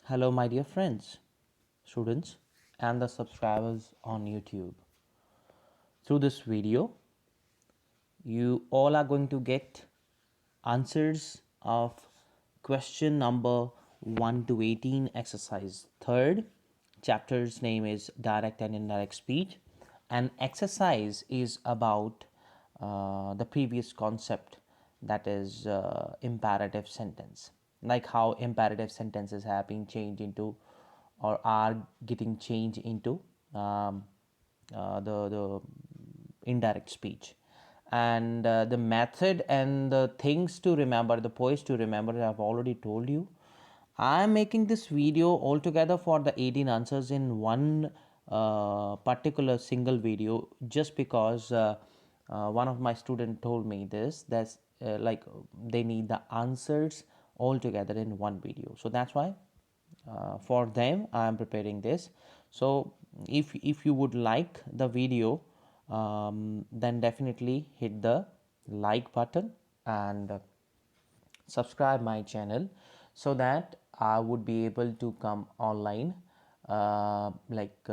Hello, my dear friends, students, and the subscribers on YouTube. Through this video, you all are going to get answers of question number 1 to 18, exercise 3rd. Chapter's name is Direct and Indirect Speech, and exercise is about the previous concept, that is imperative sentence, like how imperative sentences have been changed into or are getting changed into the indirect speech. And the method and the things to remember, the points to remember, I've already told you. I am making this video altogether for the 18 answers in one particular single video, just because one of my students told me this, that's like they need the answers all together in one video. So that's why for them I am preparing this. So if you would like the video, then definitely hit the like button and subscribe my channel, so that I would be able to come online, like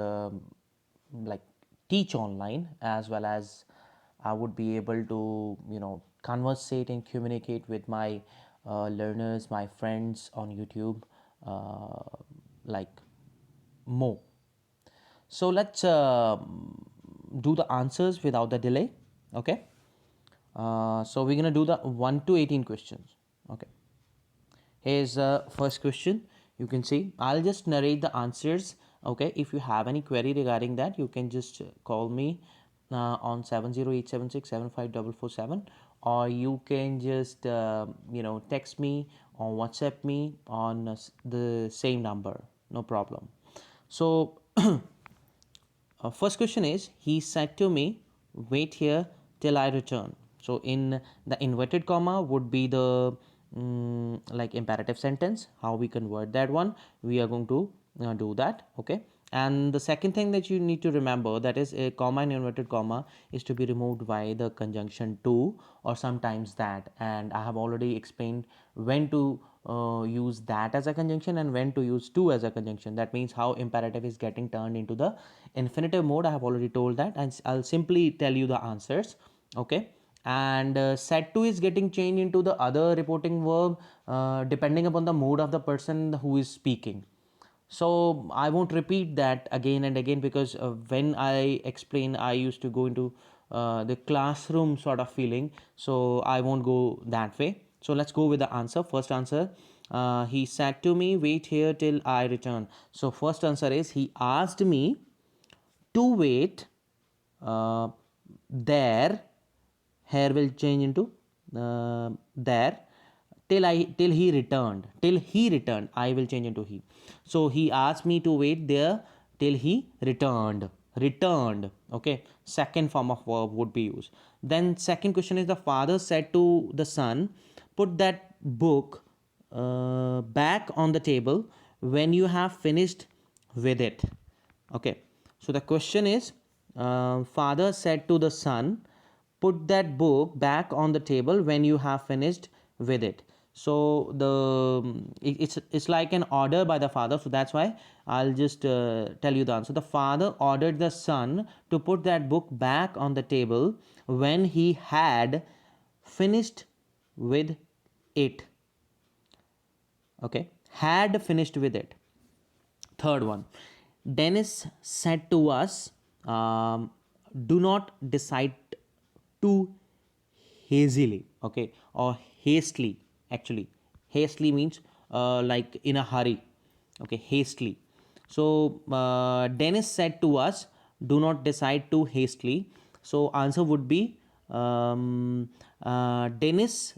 teach online, as well as I would be able to conversate and communicate with my learners, my friends on YouTube, like more. So let's do the answers without the delay. Okay. So we're gonna do the 1 to 18 questions. Okay. Here's the first question. You can see I'll just narrate the answers. Okay. If you have any query regarding that, you can just call me on 70876 or you can just text me or WhatsApp me on the same number. No problem. So first question is, he said to me, wait here till I return. So in the inverted comma would be the like imperative sentence. How we convert that one, we are going to do that. Okay. And the second thing that you need to remember, that is a comma and inverted comma is to be removed by the conjunction to or sometimes that, and I have already explained when to use that as a conjunction and when to use to as a conjunction. That means how imperative is getting turned into the infinitive mode. I have already told that, and I'll simply tell you the answers. Okay. And said to is getting changed into the other reporting verb depending upon the mood of the person who is speaking. So I won't repeat that again and again, because when I explain, I used to go into the classroom sort of feeling, so I won't go that way. So let's go with the answer. First answer, he said to me, wait here till I return. So first answer is, he asked me to wait uh, there. Here will change into there till he returned. Till he returned, I will change into he. So he asked me to wait there till he returned. Returned. Okay. Second form of verb would be used. Then second question is, the father said to the son, put that book back on the table when you have finished with it. Okay. So the question is, father said to the son, put that book back on the table when you have finished with it. So it's like an order by the father, so that's why I'll just tell you the answer. The father ordered the son to put that book back on the table when he had finished with it. Okay. Had finished with it. Third one, Dennis said to us, do not decide too hazily, okay, or hastily. Actually, hastily means like in a hurry, okay, hastily. So Dennis said to us, do not decide too hastily. So answer would be, Dennis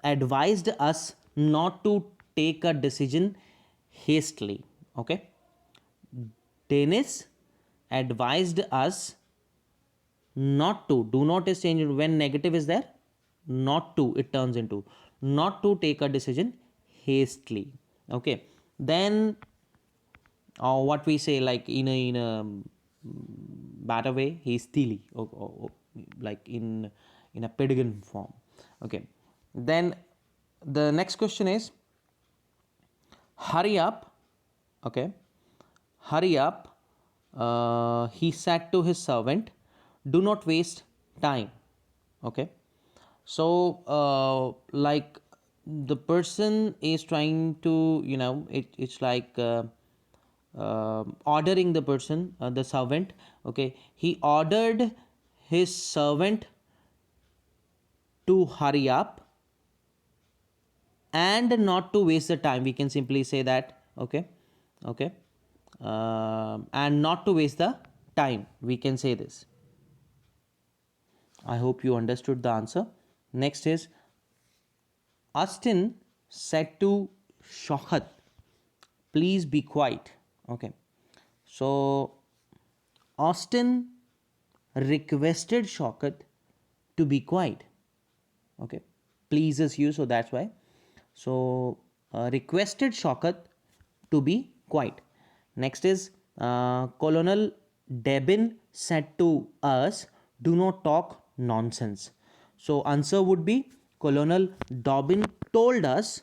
advised us not to take a decision hastily. Okay. Dennis advised us not to. Do not is changed when negative is there. Not to, it turns into not to take a decision hastily. Okay. Then what we say, like in a better way, hastily, or like in a pagan form. Okay. Then the next question is, hurry up Okay. Hurry up, he said to his servant. Do not waste time. Okay. So, like the person is trying to, it's like ordering the person, the servant. Okay. He ordered his servant to hurry up and not to waste the time. We can simply say that. Okay. Okay. And not to waste the time. We can say this. I hope you understood the answer. Next is Austin said to Shokhat, please be quiet. Okay. So Austin requested Shokhat to be quiet. Okay. Pleases you, so that's why. So requested Shokhat to be quiet. Next is Colonel Debin said to us, do not talk nonsense. So answer would be Colonel Dobbin told us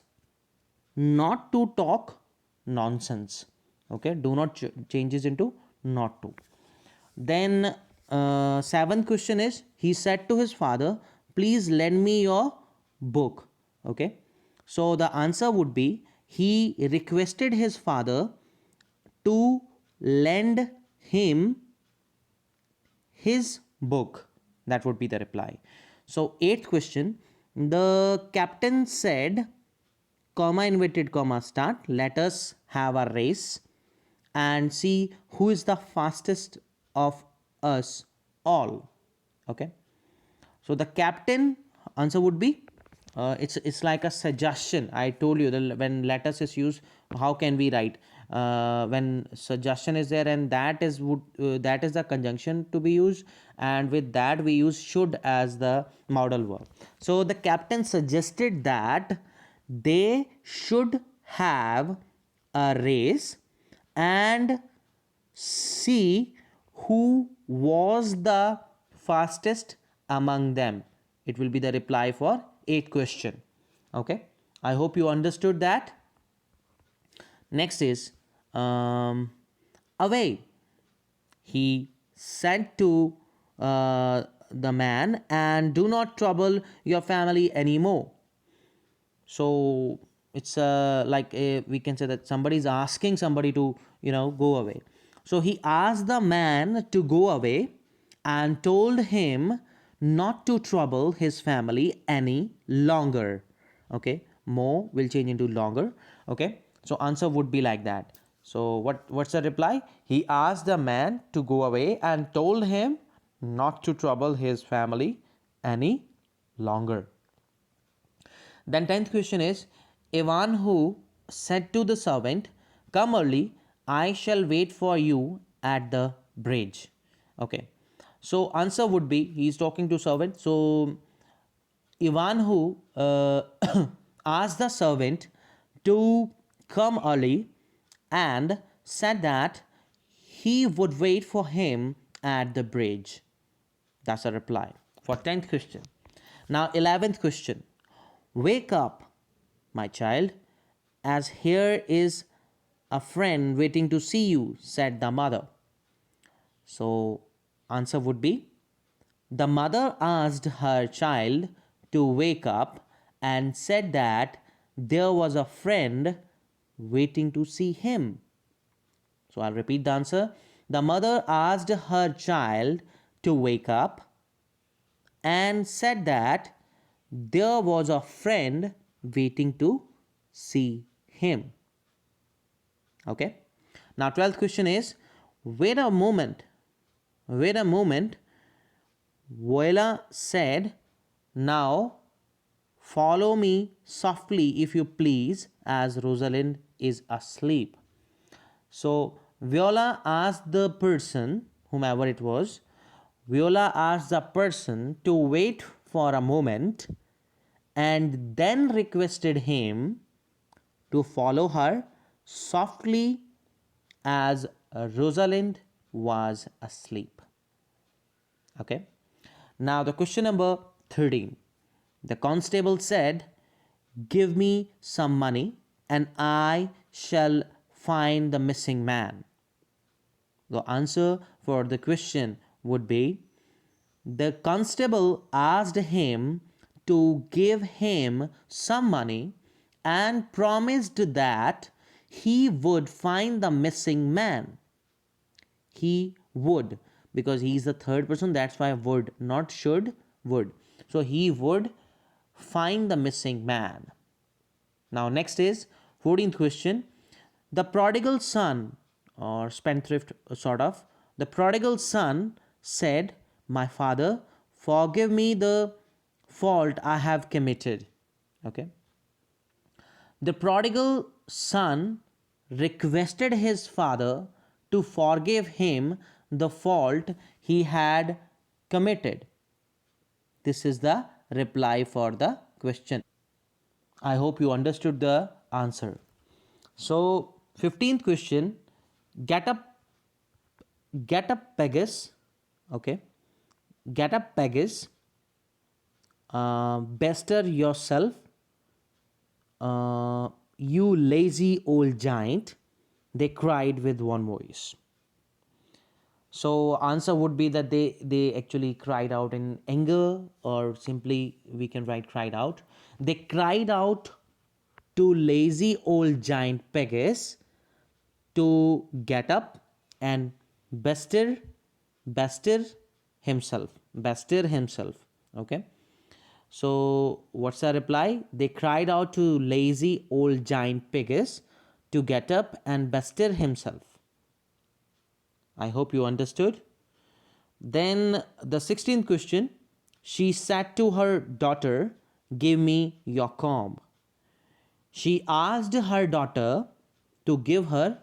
not to talk nonsense. Okay, do not changes into not to. Then seventh question is he said to his father, please lend me your book. Okay, so the answer would be he requested his father to lend him his book. That would be the reply. So eighth question, the captain said, comma inverted comma start, let us have a race and see who is the fastest of us all. Okay, so the captain answer would be it's like a suggestion. I told you that when letters is used, how can we write when suggestion is there, and that is the conjunction to be used, and with that we use should as the modal verb. So the captain suggested that they should have a race and see who was the fastest among them. It will be the reply for 8th question. Okay, I hope you understood that. Next is away. He said to the man, and do not trouble your family anymore. So it's like we can say that somebody is asking somebody to go away. So he asked the man to go away and told him not to trouble his family any longer. Okay, more will change into longer. Okay, so answer would be like that. So what's the reply? He asked the man to go away and told him not to trouble his family any longer. Then 10th question is Ivan who said to the servant, come early, I shall wait for you at the bridge. Okay. So answer would be he is talking to servant. So Ivan who asked the servant to come early and said that he would wait for him at the bridge. That's a reply for 10th question. Now 11th question. Wake up, my child, as here is a friend waiting to see you, said the mother. So answer would be the mother asked her child to wake up and said that there was a friend waiting to see him. So I'll repeat the answer. The mother asked her child to wake up and said that there was a friend waiting to see him. Okay. Now 12th question is, wait a moment. Wait a moment. Voila said, now follow me softly if you please, as Rosalind is asleep. So Viola asked the person, whomever it was, Viola asked the person to wait for a moment and then requested him to follow her softly as Rosalind was asleep. Okay. Now the question number 13. The constable said, give me some money and I shall find the missing man? The answer for the question would be, the constable asked him to give him some money and promised that he would find the missing man. He would, because he is the third person, that's why would, not should, would. So he would find the missing man. Now, next is 14th question. The prodigal son, or spendthrift sort of, the prodigal son said, my father, forgive me the fault I have committed. Okay. The prodigal son requested his father to forgive him the fault he had committed. This is the reply for the question. I hope you understood the answer. So, 15th question, get up Pegasus, okay, get up Pegasus, bestir yourself, you lazy old giant, they cried with one voice. So answer would be that they actually cried out in anger, or simply we can write cried out. They cried out to lazy old giant Pegasus to get up and bestir himself. Okay. So what's the reply? They cried out to lazy old giant Pegasus to get up and bestir himself. I hope you understood. Then the 16th question, she said to her daughter, give me your comb. She asked her daughter to give her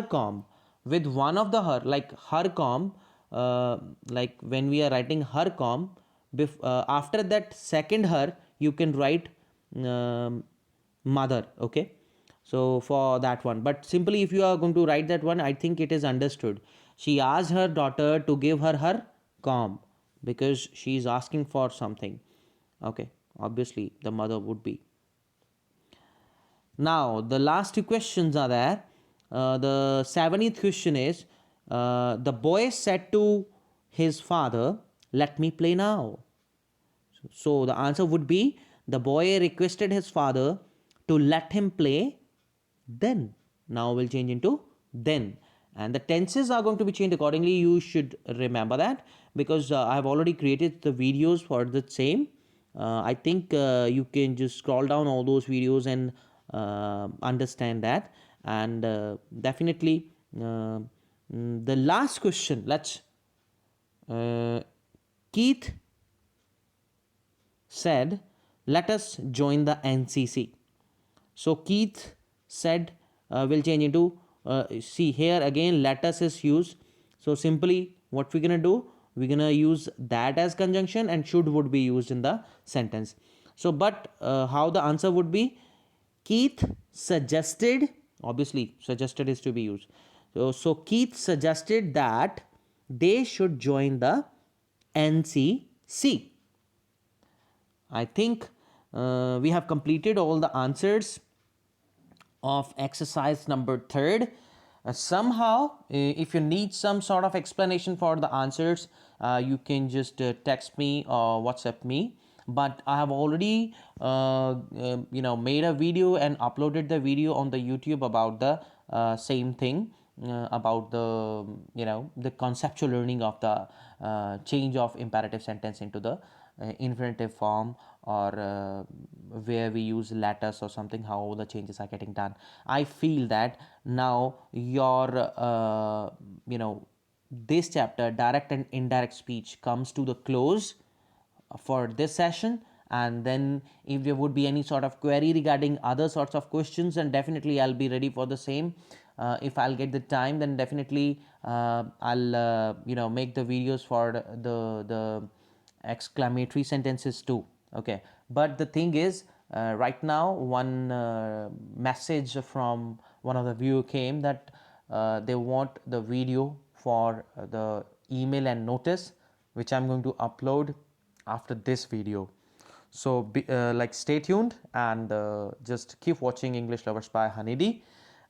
comb. With one of the her, like her comb, like when we are writing her comb, after that second her, you can write mother. Okay. So for that one, but simply if you are going to write that one, I think it is understood. She asked her daughter to give her comb because she is asking for something. Okay, obviously the mother would be. Now the last two questions are there. The 70th question is, the boy said to his father, let me play now. So the answer would be, the boy requested his father to let him play then. Now we'll change into then. And the tenses are going to be changed accordingly. You should remember that, because I have already created the videos for the same. I think you can just scroll down all those videos and understand that. And definitely the last question, let's Keith said, let us join the NCC. So Keith said, will change into, see here again, let us is used. So simply what we're gonna do, we're gonna use that as conjunction, and should would be used in the sentence. So but how the answer would be, Keith suggested, obviously suggested is to be used. So Keith suggested that they should join the NCC. I think we have completed all the answers of exercise number 3rd. Somehow, if you need some sort of explanation for the answers, you can just text me or WhatsApp me. But I have already made a video and uploaded the video on the YouTube about the same thing, about the conceptual learning of the change of imperative sentence into the infinitive form, or where we use letters or something, how the changes are getting done. I feel that now your this chapter, direct and indirect speech, comes to the close for this session. And then if there would be any sort of query regarding other sorts of questions, then definitely I'll be ready for the same. If I'll get the time, then definitely I'll make the videos for the exclamatory sentences too. Okay, but the thing is, right now one message from one of the viewer came that they want the video for the email and notice, which I'm going to upload after this video. So stay tuned and just keep watching English Lovers by Honeydee.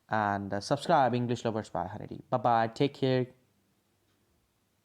and subscribe English Lovers by Hanedy. Bye bye. Take care.